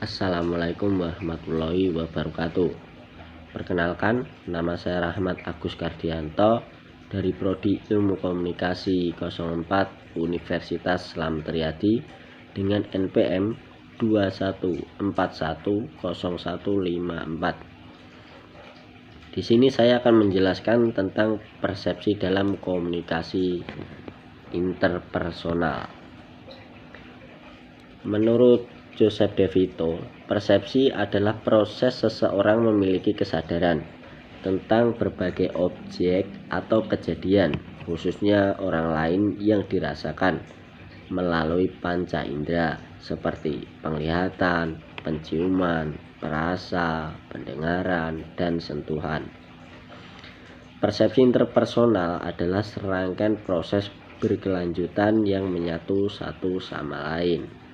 Assalamualaikum warahmatullahi wabarakatuh. Perkenalkan, nama saya Rahmat Agus Kardianto dari Prodi Ilmu Komunikasi 04 Universitas Islam Triyadi dengan NPM 21410154. Di sini saya akan menjelaskan tentang persepsi dalam komunikasi interpersonal. Menurut Joseph De Vito, persepsi adalah proses seseorang memiliki kesadaran tentang berbagai objek atau kejadian, khususnya orang lain yang dirasakan melalui panca indera seperti penglihatan, penciuman, perasa, pendengaran, dan sentuhan. Persepsi interpersonal adalah serangkaian proses berkelanjutan yang menyatu satu sama lain.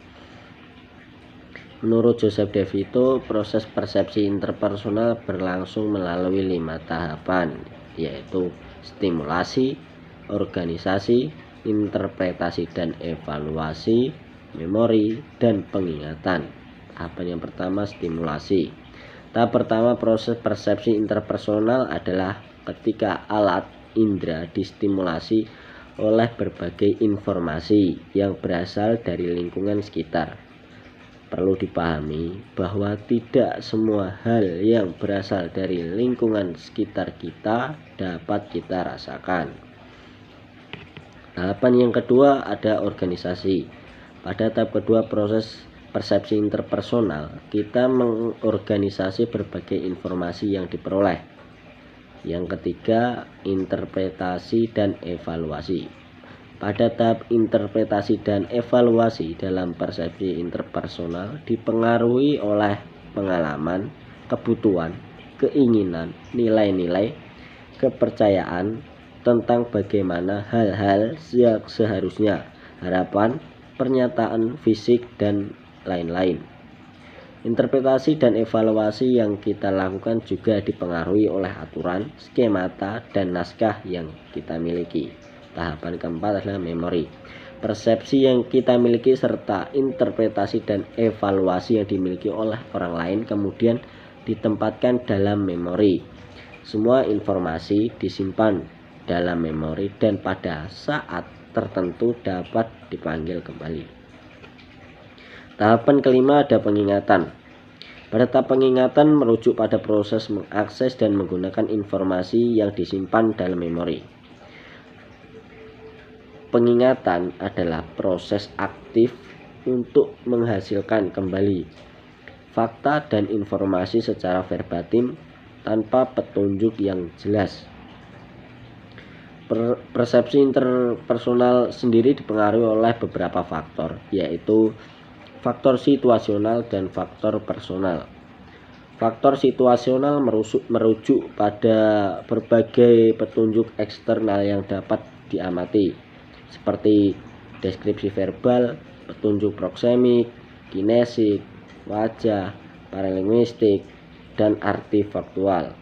Menurut Joseph De Vito, proses persepsi interpersonal berlangsung melalui 5 tahapan, yaitu stimulasi, organisasi, interpretasi dan evaluasi, memori, dan pengingatan. Tahapan yang pertama, stimulasi. Tahap pertama proses persepsi interpersonal adalah ketika alat indera distimulasi oleh berbagai informasi yang berasal dari lingkungan sekitar. Perlu dipahami bahwa tidak semua hal yang berasal dari lingkungan sekitar kita dapat kita rasakan. Tahapan yang kedua ada organisasi. Pada tahap kedua proses persepsi interpersonal, kita mengorganisasi berbagai informasi yang diperoleh. Yang ketiga, interpretasi dan evaluasi. Pada tahap interpretasi dan evaluasi dalam persepsi interpersonal dipengaruhi oleh pengalaman, kebutuhan, keinginan, nilai-nilai, kepercayaan tentang bagaimana hal-hal yang seharusnya, harapan, pernyataan fisik, dan lain-lain. Interpretasi dan evaluasi yang kita lakukan juga dipengaruhi oleh aturan, skemata, dan naskah yang kita miliki. Tahapan keempat adalah memori. Persepsi yang kita miliki serta interpretasi dan evaluasi yang dimiliki oleh orang lain kemudian ditempatkan dalam memori. Semua informasi disimpan dalam memori dan pada saat tertentu dapat dipanggil kembali. Tahapan kelima ada pengingatan. Pada tahap pengingatan merujuk pada proses mengakses dan menggunakan informasi yang disimpan dalam memori. Pengingatan adalah proses aktif untuk menghasilkan kembali fakta dan informasi secara verbatim tanpa petunjuk yang jelas. Persepsi interpersonal sendiri dipengaruhi oleh beberapa faktor, yaitu faktor situasional dan faktor personal. Faktor situasional merujuk pada berbagai petunjuk eksternal yang dapat diamati, seperti deskripsi verbal, petunjuk proksemik, kinesik, wajah, paralinguistik, dan artifaktual.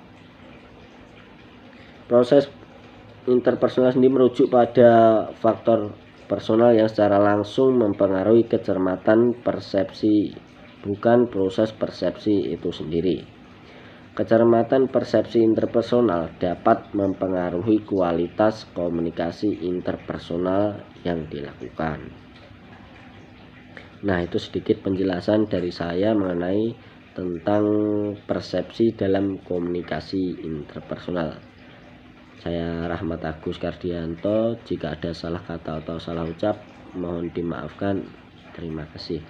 Proses interpersonal sendiri merujuk pada faktor personal yang secara langsung mempengaruhi kecermatan persepsi, bukan proses persepsi itu sendiri. Kecermatan persepsi interpersonal dapat mempengaruhi kualitas komunikasi interpersonal yang dilakukan. Nah, itu sedikit penjelasan dari saya mengenai tentang persepsi dalam komunikasi interpersonal. Saya Rahmat Agus Kardianto. Jika ada salah kata atau salah ucap, mohon dimaafkan. Terima kasih.